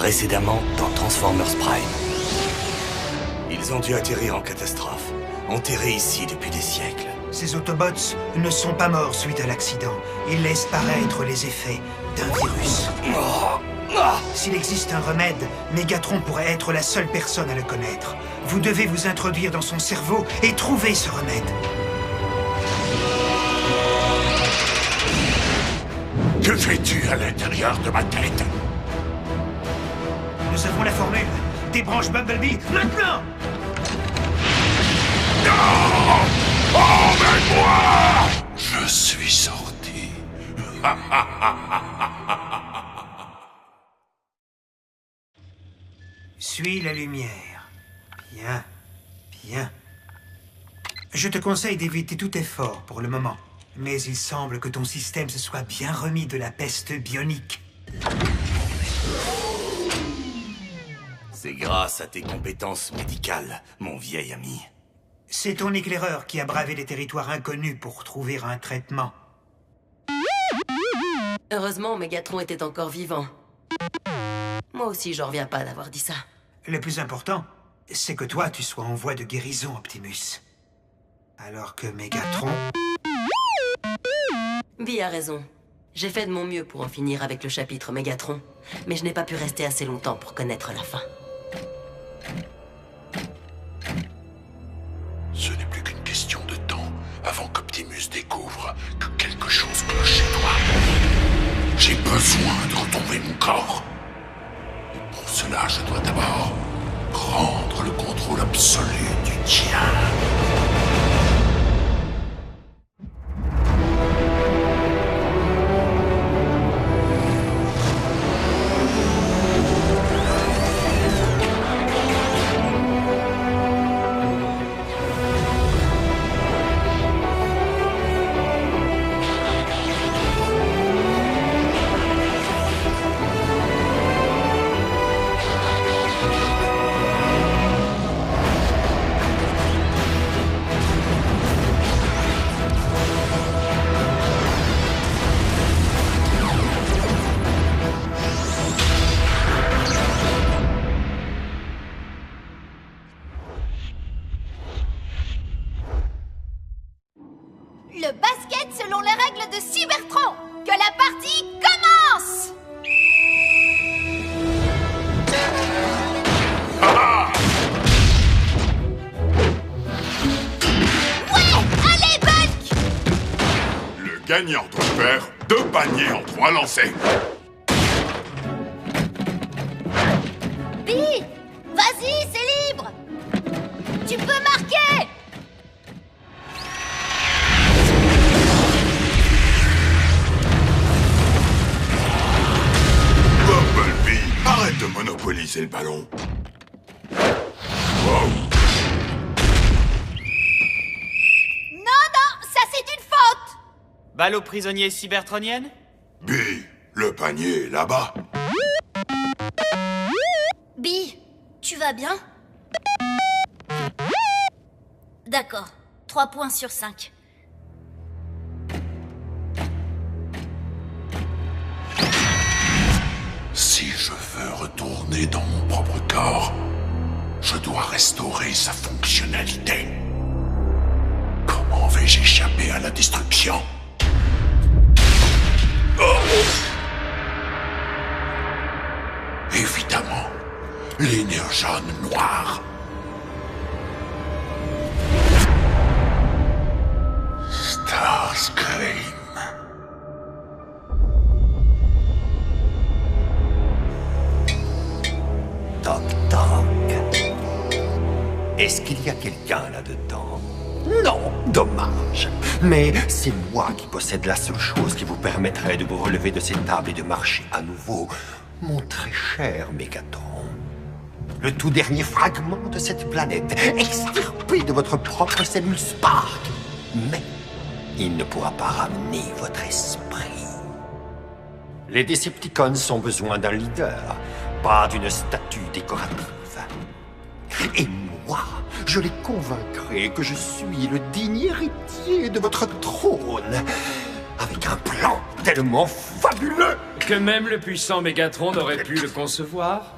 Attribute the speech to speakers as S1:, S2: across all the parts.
S1: Précédemment dans Transformers Prime. Ils ont dû atterrir en catastrophe, enterrés ici depuis des siècles.
S2: Ces Autobots ne sont pas morts suite à l'accident. Ils laissent paraître les effets d'un virus. S'il existe un remède, Megatron pourrait être la seule personne à le connaître. Vous devez vous introduire dans son cerveau et trouver ce remède.
S3: Que fais-tu à l'intérieur de ma tête?
S2: Nous avons la formule. Débranche Bumblebee, maintenant!
S3: Non! Emmène-moi! Je suis sorti.
S2: Suis la lumière. Bien, bien. Je te conseille d'éviter tout effort pour le moment. Mais il semble que ton système se soit bien remis de la peste bionique.
S1: C'est grâce à tes compétences médicales, mon vieil ami.
S2: C'est ton éclaireur qui a bravé les territoires inconnus pour trouver un traitement.
S4: Heureusement, Megatron était encore vivant. Moi aussi, j'en reviens pas d'avoir dit ça.
S2: Le plus important, c'est que toi, tu sois en voie de guérison, Optimus. Alors que Megatron...
S4: Bee a raison. J'ai fait de mon mieux pour en finir avec le chapitre Megatron, mais je n'ai pas pu rester assez longtemps pour connaître la fin.
S3: Ce n'est plus qu'une question de temps avant qu'Optimus découvre que quelque chose cloche chez toi. J'ai besoin de retrouver mon corps. Et pour cela, je dois d'abord prendre le contrôle absolu du tien.
S5: Le basket selon les règles de Cybertron. Que la partie commence. Ouais, allez Bulk.
S3: Le gagnant doit faire 2 paniers en 3 lancers.
S5: Bee, vas-y, c'est libre. Tu peux marquer.
S3: Bumblebee, arrête de monopoliser le ballon. Wow.
S5: Non, ça c'est une faute.
S6: Balle aux prisonniers cybertroniennes?
S3: Bee, le panier est là-bas.
S5: Bee, tu vas bien? D'accord. 3 points sur 5.
S3: Si je veux retourner dans mon propre corps, je dois restaurer sa fonctionnalité. Comment vais-je échapper à la destruction? Évidemment, l'énergone noire. Starscream.
S7: Toc toc. Est-ce qu'il y a quelqu'un là-dedans? Non, dommage. Mais c'est moi qui possède la seule chose qui vous permettrait de vous relever de cette table et de marcher à nouveau. Mon très cher Megatron. Le tout dernier fragment de cette planète, extirpé de votre propre cellule Spark. Mais il ne pourra pas ramener votre esprit. Les Decepticons ont besoin d'un leader, pas d'une statue décorative. Et moi, je les convaincrai que je suis le digne héritier de votre trône, avec un plan tellement fabuleux
S8: que même le puissant Megatron n'aurait pu le concevoir.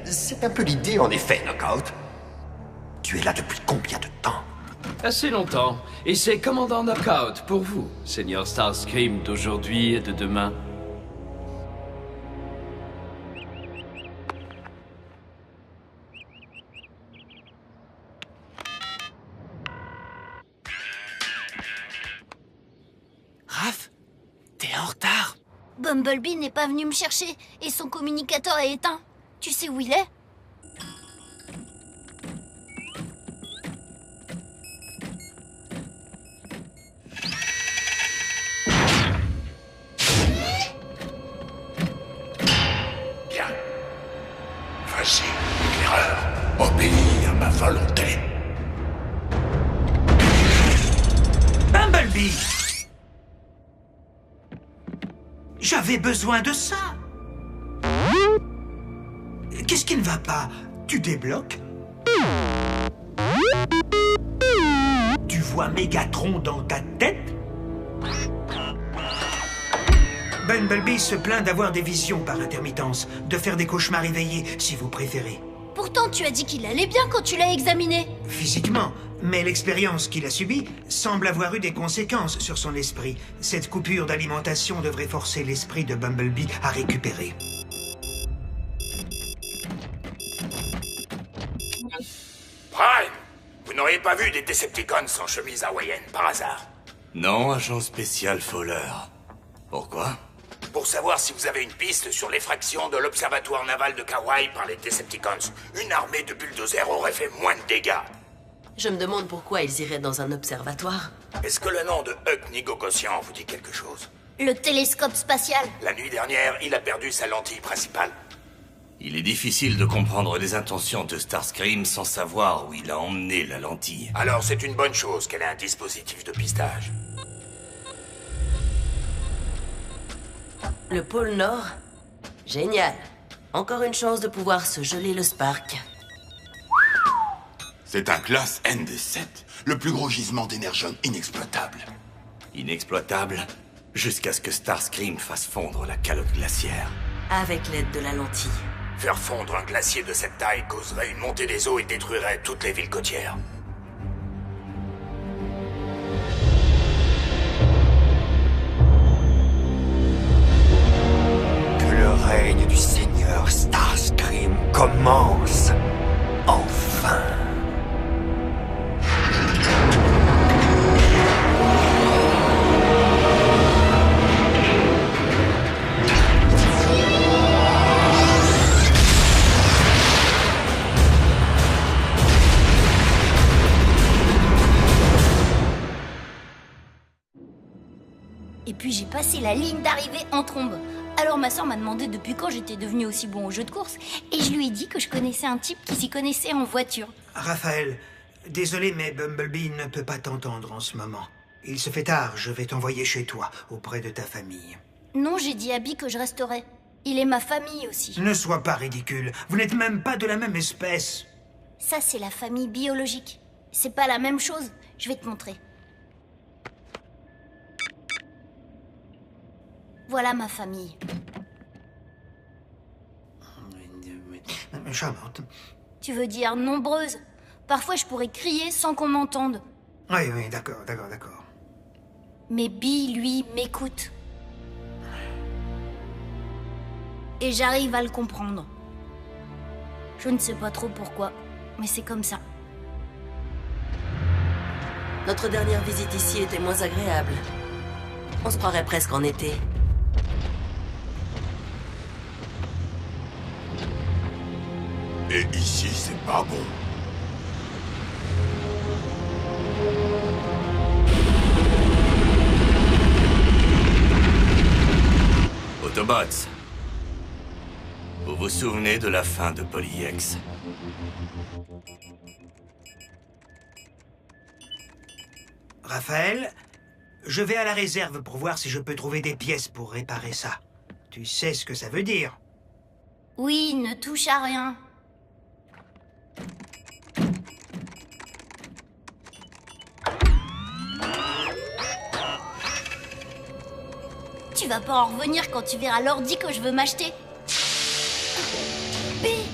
S7: C'est un peu l'idée, en effet, Knockout. Tu es là depuis combien de temps?
S8: Assez longtemps. Et c'est Commandant Knockout pour vous, Seigneur Starscream d'aujourd'hui et de demain.
S6: Raph, t'es en retard.
S5: Bumblebee n'est pas venu me chercher et son communicateur est éteint. Tu sais où il est?
S3: Bien. Vas-y, éclaireur. Obéis à ma volonté.
S2: Bumblebee! J'avais besoin de ça. Qu'est-ce qui ne va pas? Tu débloques? Tu vois Mégatron dans ta tête? Bumblebee se plaint d'avoir des visions par intermittence, de faire des cauchemars éveillés, si vous préférez.
S5: Pourtant, tu as dit qu'il allait bien quand tu l'as examiné.
S2: Physiquement, mais l'expérience qu'il a subie semble avoir eu des conséquences sur son esprit. Cette coupure d'alimentation devrait forcer l'esprit de Bumblebee à récupérer.
S3: Prime, vous n'auriez pas vu des Decepticons sans chemise hawaïenne par hasard?
S1: Non, agent spécial Fowler. Pourquoi?
S3: Pour savoir si vous avez une piste sur l'effraction de l'observatoire naval de Kauai par les Decepticons, une armée de bulldozers aurait fait moins de dégâts.
S4: Je me demande pourquoi ils iraient dans un observatoire.
S3: Est-ce que le nom de Huck Nigokossian vous dit quelque chose?
S5: Le télescope spatial.
S3: La nuit dernière, il a perdu sa lentille principale.
S1: Il est difficile de comprendre les intentions de Starscream sans savoir où il a emmené la lentille.
S3: Alors c'est une bonne chose qu'elle ait un dispositif de pistage.
S4: Le pôle Nord? Génial. Encore une chance de pouvoir se geler le Spark.
S3: C'est un classe ND7, le plus gros gisement d'énergie inexploitable.
S1: Inexploitable, jusqu'à ce que Starscream fasse fondre la calotte glaciaire.
S4: Avec l'aide de la lentille.
S3: Faire fondre un glacier de cette taille causerait une montée des eaux et détruirait toutes les villes côtières.
S7: Que le règne du Seigneur Starscream commence. Enfin.
S5: Et puis j'ai passé la ligne d'arrivée en trombe. Alors ma soeur m'a demandé depuis quand j'étais devenue aussi bon au jeu de course, et je lui ai dit que je connaissais un type qui s'y connaissait en voiture.
S2: Raphaël, désolé, mais Bumblebee ne peut pas t'entendre en ce moment. Il se fait tard, je vais t'envoyer chez toi, auprès de ta famille.
S5: Non, j'ai dit à Abby que je resterais. Il est ma famille aussi.
S2: Ne sois pas ridicule, vous n'êtes même pas de la même espèce.
S5: Ça, c'est la famille biologique. C'est pas la même chose. Je vais te montrer. Voilà ma famille.
S2: Charmante.
S5: Tu veux dire nombreuse? Parfois, je pourrais crier sans qu'on m'entende.
S2: Oui, d'accord.
S5: Mais Bee, lui, m'écoute. Et j'arrive à le comprendre. Je ne sais pas trop pourquoi, mais c'est comme ça.
S4: Notre dernière visite ici était moins agréable. On se croirait presque en été.
S3: Et ici, c'est pas bon.
S1: Autobots, vous vous souvenez de la fin de Polyx?
S2: Raphaël, je vais à la réserve pour voir si je peux trouver des pièces pour réparer ça. Tu sais ce que ça veut dire?
S5: Oui, ne touche à rien. Tu vas pas en revenir quand tu verras l'ordi que je veux m'acheter. Bee!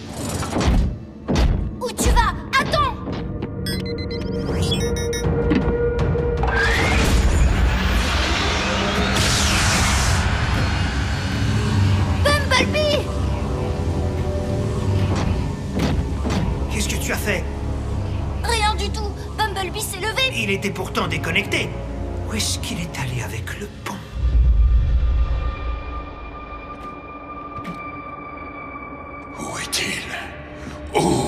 S5: Où tu vas? Attends! Bumblebee!
S2: Qu'est-ce que tu as fait?
S5: Rien du tout. Bumblebee s'est levé.
S2: Il était pourtant déconnecté. Où est-ce qu'il est allé avec le pont?
S3: Où est-il? Où?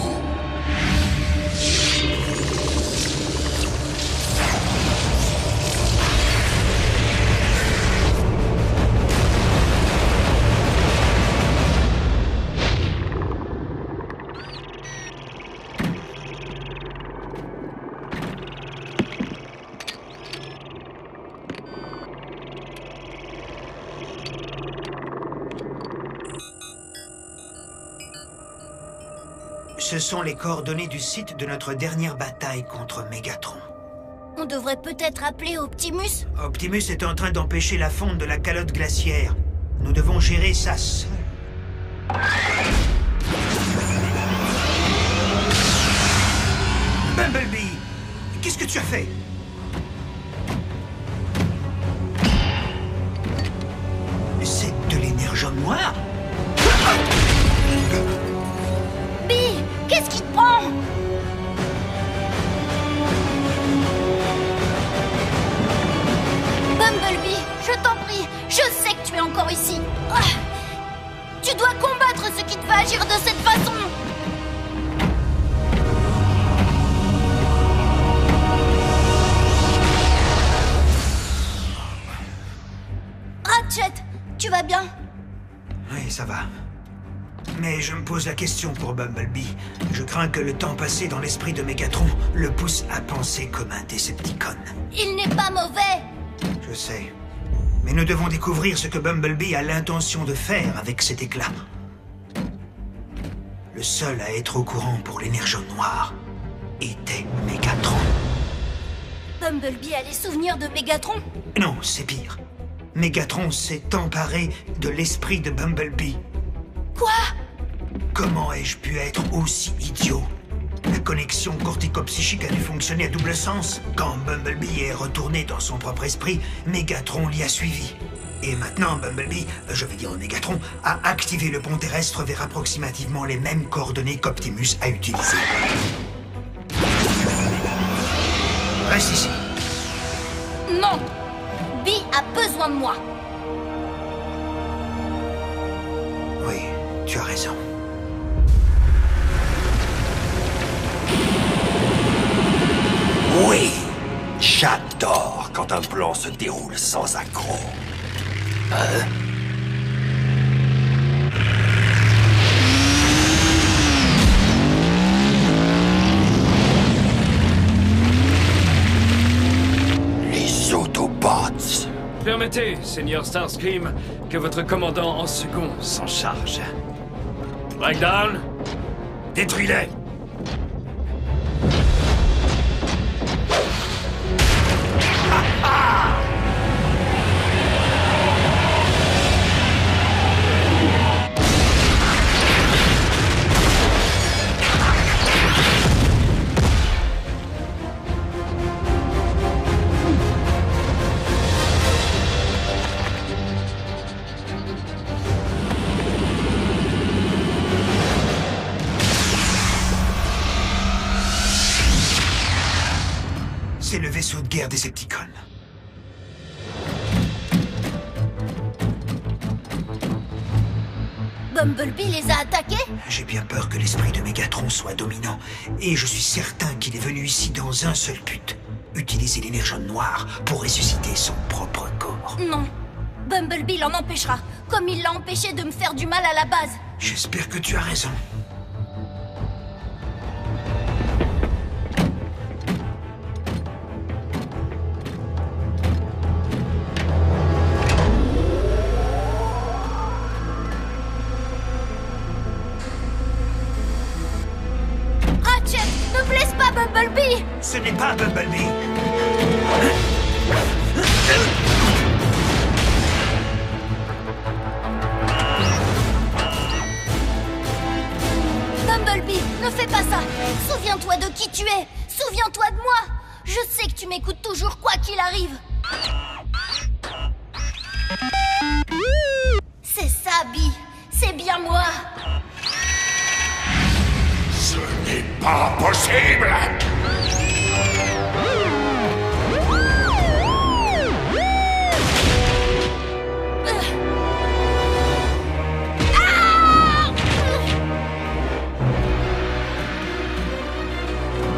S2: Ce sont les coordonnées du site de notre dernière bataille contre Mégatron.
S5: On devrait peut-être appeler Optimus.
S2: Optimus est en train d'empêcher la fonte de la calotte glaciaire. Nous devons gérer ça seul. Bumblebee, qu'est-ce que tu as fait? C'est de l'énergie noire?
S5: Bee, qu'est-ce qui te prend? Bumblebee, je t'en prie, je sais que tu es encore ici. Ah, tu dois combattre ce qui te fait agir de cette façon. Ratchet, tu vas bien?
S2: Oui, ça va. Mais je me pose la question pour Bumblebee. Je crains que le temps passé dans l'esprit de Mégatron le pousse à penser comme un Decepticon.
S5: Il n'est pas mauvais.
S2: Je sais. Mais nous devons découvrir ce que Bumblebee a l'intention de faire avec cet éclat. Le seul à être au courant pour l'énergie noire était Mégatron.
S5: Bumblebee a les souvenirs de Mégatron?
S2: Non, c'est pire. Mégatron s'est emparé de l'esprit de Bumblebee.
S5: Quoi?
S2: Comment ai-je pu être aussi idiot? La connexion cortico-psychique a dû fonctionner à double sens. Quand Bumblebee est retourné dans son propre esprit, Mégatron l'y a suivi. Et maintenant, Bumblebee, je vais dire Mégatron, a activé le pont terrestre vers approximativement les mêmes coordonnées qu'Optimus a utilisées. Reste ici.
S5: Non! Bee a besoin de moi.
S2: Oui, tu as raison.
S7: Oui, j'adore quand un plan se déroule sans accroc. Les Autobots.
S8: Permettez, Seigneur Starscream, que votre commandant en second s'en charge. Breakdown, détruis-les!
S2: C'est le vaisseau de guerre Decepticon.
S5: Bumblebee les a attaqués?
S2: J'ai bien peur que l'esprit de Mégatron soit dominant. Et je suis certain qu'il est venu ici dans un seul but. Utiliser l'énergie noire pour ressusciter son propre corps.
S5: Non. Bumblebee l'en empêchera, comme il l'a empêché de me faire du mal à la base.
S2: J'espère que tu as raison.
S5: Ratchet, ne blesse pas Bumblebee!
S2: Ce n'est pas Bumblebee.
S5: qui tu es. Souviens-toi de moi. Je sais que tu m'écoutes toujours quoi qu'il arrive. C'est ça, Bee. C'est bien moi.
S3: Ce n'est pas possible!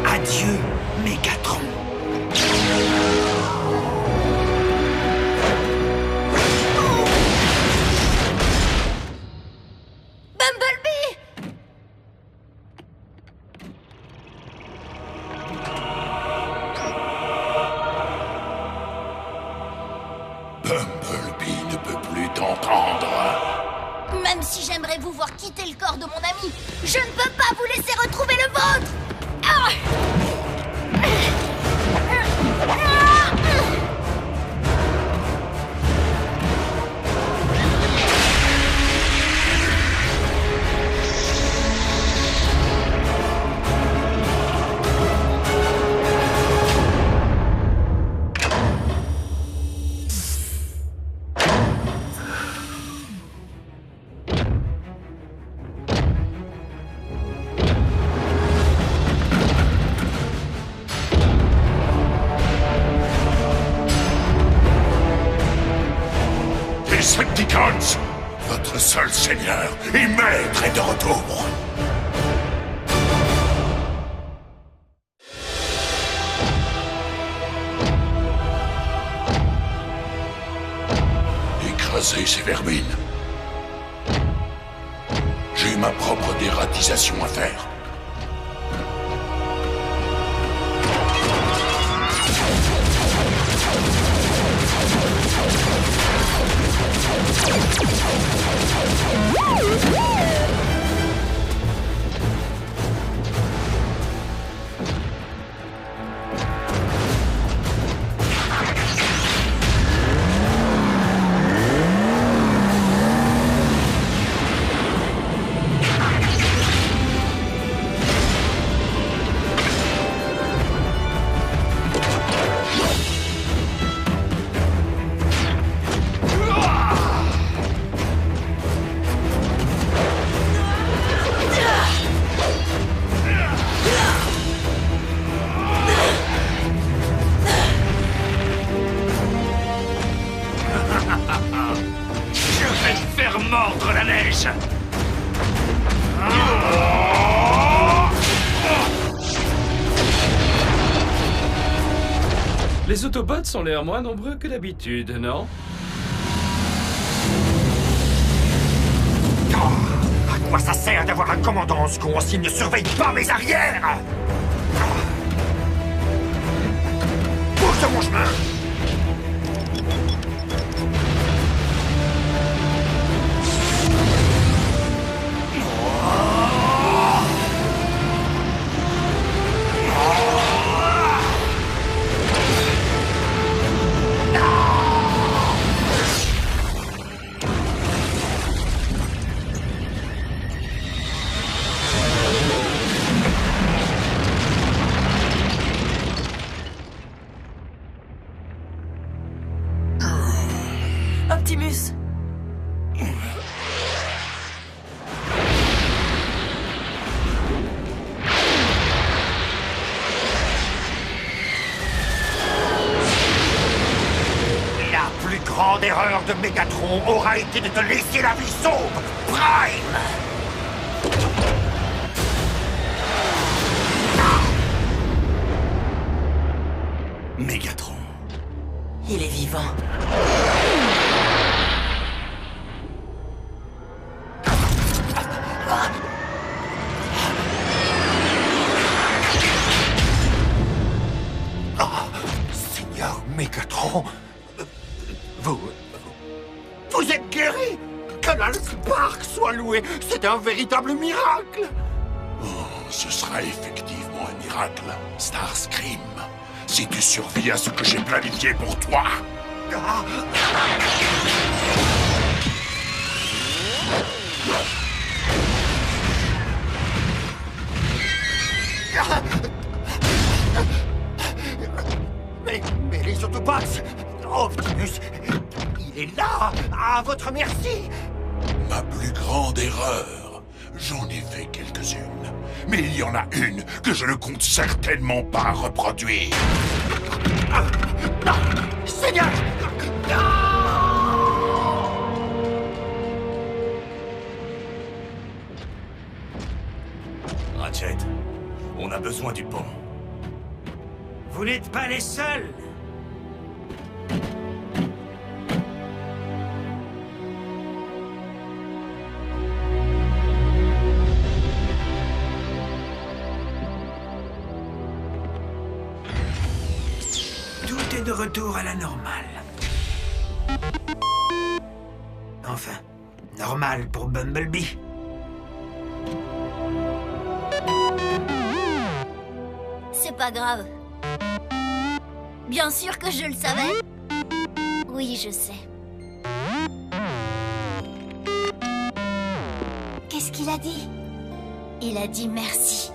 S2: Adieu, Mégatron.
S5: Bumblebee!
S3: Bumblebee ne peut plus t'entendre.
S5: Même si j'aimerais vous voir quitter le corps de mon ami, je ne peux pas vous laisser retrouver le vôtre! Ah!
S3: Decepticons, votre seul seigneur et maître est de retour. Écraser ces vermines. J'ai ma propre dératisation à faire.
S8: Mordre la neige. Les Autobots ont l'air moins nombreux que d'habitude, non?
S7: À quoi ça sert d'avoir un commandant en second s'il ne surveille pas mes arrières? Bouge de mon chemin!
S4: Optimus!
S7: La plus grande erreur de Mégatron aura été de te laisser la vie sauve, Prime!
S1: Mégatron.
S4: Il est vivant.
S7: Seigneur Mégatron, vous êtes guéri! Que la Spark soit louée, c'est un véritable miracle!
S3: Oh, ce sera effectivement un miracle, Starscream, si tu survis à ce que j'ai planifié pour toi.
S7: plus, il est là, à votre merci.
S3: Ma plus grande erreur. J'en ai fait quelques-unes. Mais il y en a une que je ne compte certainement pas reproduire.
S7: Non, Seigneur!
S1: Ratchet, on a besoin du pont.
S2: Vous n'êtes pas les seuls. Tout est de retour à la normale. Enfin, normal pour Bumblebee.
S5: C'est pas grave. Bien sûr que je le savais. Oui, je sais. Qu'est-ce qu'il a dit? Il a dit merci.